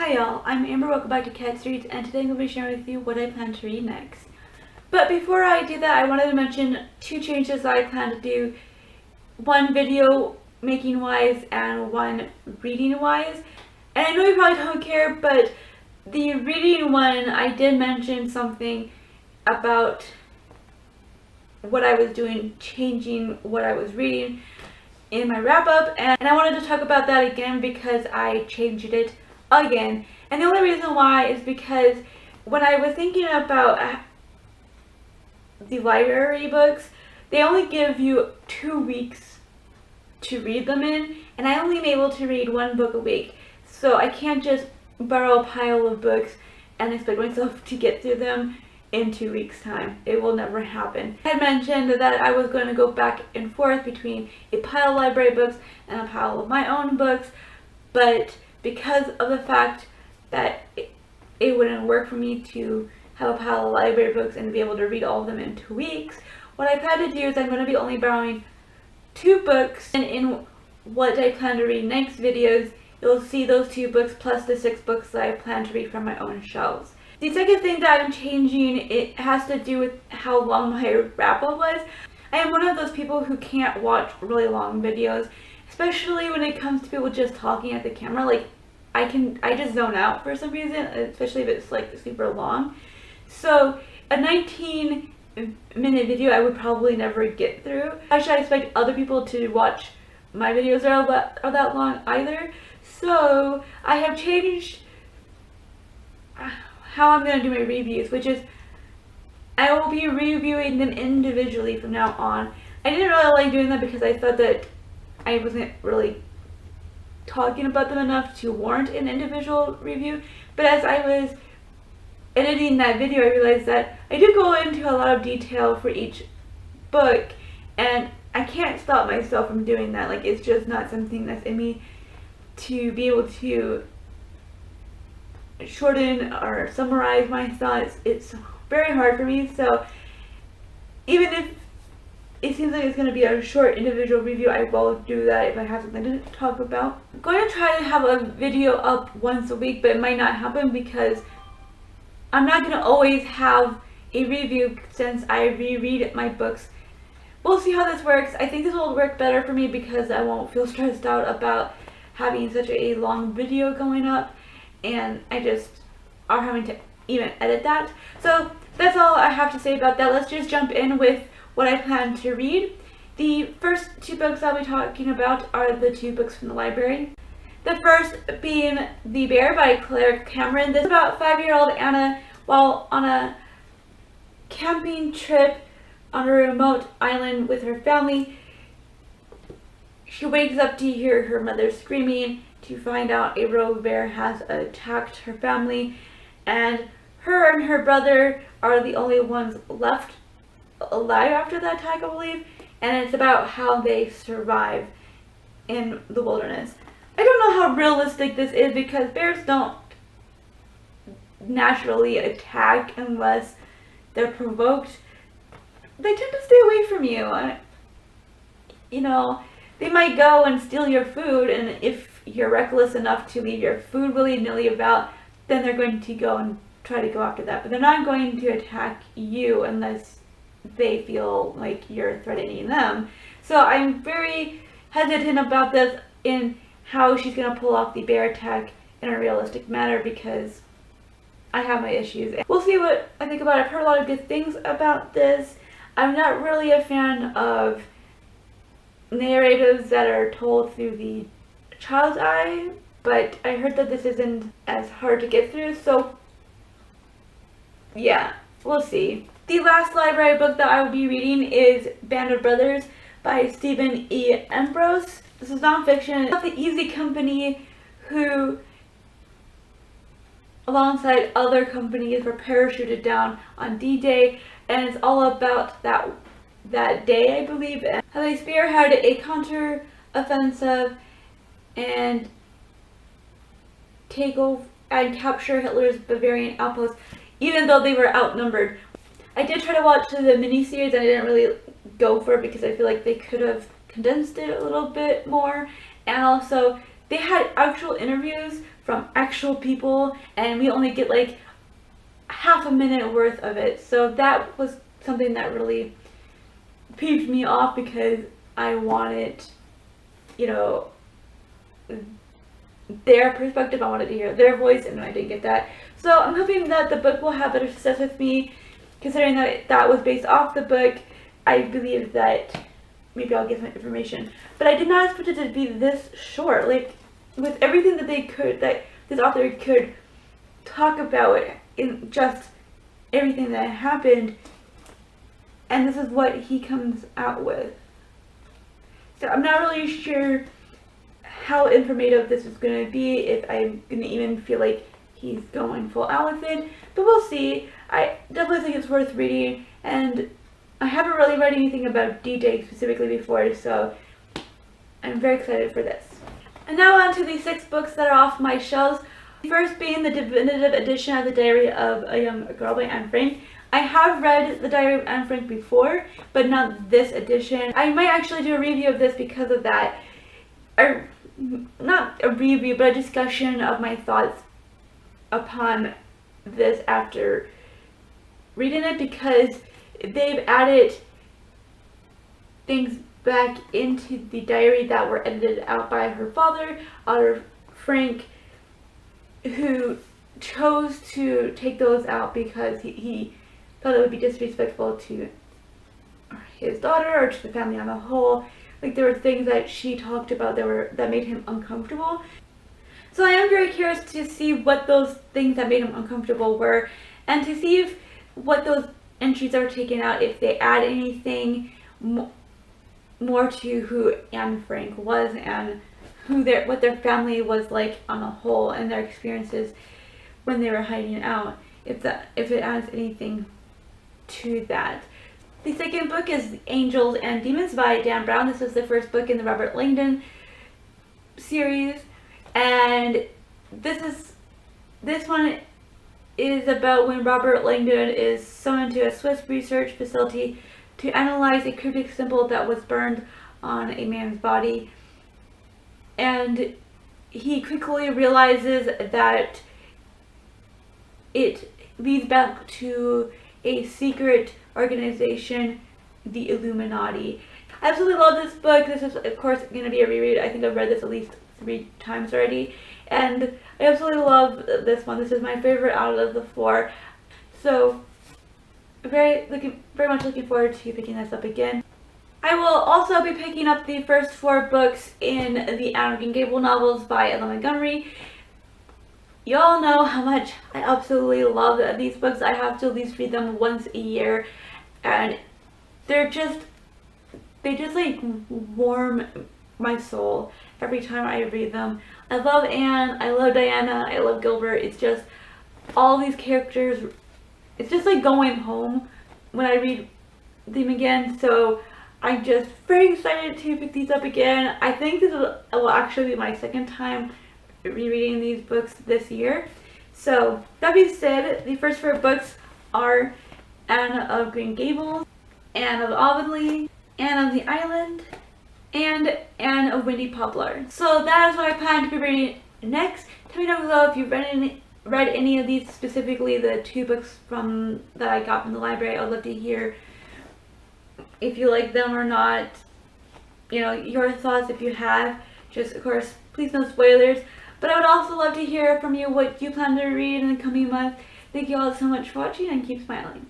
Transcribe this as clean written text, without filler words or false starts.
Hi y'all, I'm Amber, welcome back to Cat Reads, and today I'm going to be sharing with you what I plan to read next. But before I do that, I wanted to mention two changes that I plan to do. One video making wise and one reading wise. And I know you probably don't care, but the reading one, I did mention something about what I was doing, changing what I was reading in my wrap up, and I wanted to talk about that again because I changed it again. And the only reason why is because when I was thinking about the library books, they only give you 2 weeks to read them in, and I only am able to read one book a week. So I can't just borrow a pile of books and expect myself to get through them in 2 weeks time. It will never happen. I had mentioned that I was going to go back and forth between a pile of library books and a pile of my own books, but because of the fact that it wouldn't work for me to have a pile of library books and be able to read all of them in 2 weeks, what I plan to do is I'm going to be only borrowing 2 books, and in what I plan to read next videos, you'll see those 2 books plus the 6 books that I plan to read from my own shelves. The second thing that I'm changing, it has to do with how long my wrap-up was. I am one of those people who can't watch really long videos, especially when it comes to people just talking at the camera. Like, I just zone out for some reason, especially if it's like super long. So a 19-minute video I would probably never get through. I should expect other people to watch my videos are that long either. So I have changed how I'm going to do my reviews, which is I will be reviewing them individually from now on. I didn't really like doing that because I thought that I wasn't really talking about them enough to warrant an individual review, but as I was editing that video I realized that I do go into a lot of detail for each book, and I can't stop myself from doing that. Like, it's just not something that's in me to be able to shorten or summarize my thoughts. It's very hard for me, so even if it seems like it's going to be a short individual review, I will do that if I have something to talk about. I'm going to try to have a video up once a week, but it might not happen because I'm not going to always have a review since I reread my books. We'll see how this works. I think this will work better for me because I won't feel stressed out about having such a long video going up, and I just are having to even edit that. So that's all I have to say about that. Let's just jump in with what I plan to read. The first 2 books I'll be talking about are the 2 books from the library. The first being The Bear by Claire Cameron. This is about 5-year-old Anna while on a camping trip on a remote island with her family. She wakes up to hear her mother screaming to find out a rogue bear has attacked her family, and her brother are the only ones left alive after that attack, I believe, and it's about how they survive in the wilderness. I don't know how realistic this is because bears don't naturally attack unless they're provoked. They tend to stay away from you. You know, they might go and steal your food, and if you're reckless enough to leave your food willy-nilly about, then they're going to go and try to go after that. But they're not going to attack you unless they feel like you're threatening them. So I'm very hesitant about this in how she's going to pull off the bear attack in a realistic manner because I have my issues. We'll see what I think about it. I've heard a lot of good things about this. I'm not really a fan of narratives that are told through the child's eye, but I heard that this isn't as hard to get through, so yeah, we'll see. The last library book that I will be reading is Band of Brothers by Stephen E. Ambrose. This is nonfiction about the Easy Company, who alongside other companies were parachuted down on D-Day, and it's all about that day, I believe, and how they spearheaded a counter-offensive and take over and capture Hitler's Bavarian outpost, even though they were outnumbered. I did try to watch the miniseries and I didn't really go for it because I feel like they could have condensed it a little bit more, and also they had actual interviews from actual people, and we only get like half a minute worth of it. So that was something that really peeved me off, because I wanted, you know, their perspective. I wanted to hear their voice, and I didn't get that. So I'm hoping that the book will have better success with me, considering that that was based off the book. I believe that maybe I'll get some information, but I did not expect it to be this short. Like, with everything that that this author could talk about in just everything that happened, and this is what he comes out with. So I'm not really sure how informative this is going to be, if I'm going to even feel like he's going full out with it, but we'll see. I definitely think it's worth reading, and I haven't really read anything about DJ specifically before, so I'm very excited for this. And now on to the 6 books that are off my shelves. The first being the definitive edition of The Diary of a Young Girl by Anne Frank. I have read The Diary of Anne Frank before, but not this edition. I might actually do a review of this because of that. Or, not a review, but a discussion of my thoughts upon this after reading it, because they've added things back into the diary that were edited out by her father, Otto Frank, who chose to take those out because he thought it would be disrespectful to his daughter or to the family on the whole. Like, there were things that she talked about that made him uncomfortable. So I am very curious to see what those things that made him uncomfortable were, and to see if what those entries are taken out, if they add anything more to who Anne Frank was, and what their family was like on the whole, and their experiences when they were hiding out, if it adds anything to that. The second book is Angels and Demons by Dan Brown. This is the first book in the Robert Langdon series, and this one is about when Robert Langdon is summoned to a Swiss research facility to analyze a cryptic symbol that was burned on a man's body. And he quickly realizes that it leads back to a secret organization, the Illuminati. I absolutely love this book. This is, of course, going to be a reread. I think I've read this at least 3 times already, and I absolutely love this one. This is my favorite out of the 4. So very much looking forward to picking this up again. I will also be picking up the first 4 books in the Anne of Green Gables novels by Ella Montgomery. Y'all know how much I absolutely love these books. I have to at least read them once a year, and they just like warm my soul every time I read them. I love Anne, I love Diana, I love Gilbert. It's just all these characters. It's just like going home when I read them again. So I'm just very excited to pick these up again. I think this will actually be my second time rereading these books this year. So that being said, the first 4 books are Anne of Green Gables, Anne of Avonlea, Anne of the Island, and Anne of Windy Poplar. So that is what I plan to be reading next. Tell me down below if you've read any of these, specifically the 2 books that I got from the library. I would love to hear if you like them or not. You know, your thoughts if you have. Just, of course, please no spoilers. But I would also love to hear from you what you plan to read in the coming month. Thank you all so much for watching, and keep smiling.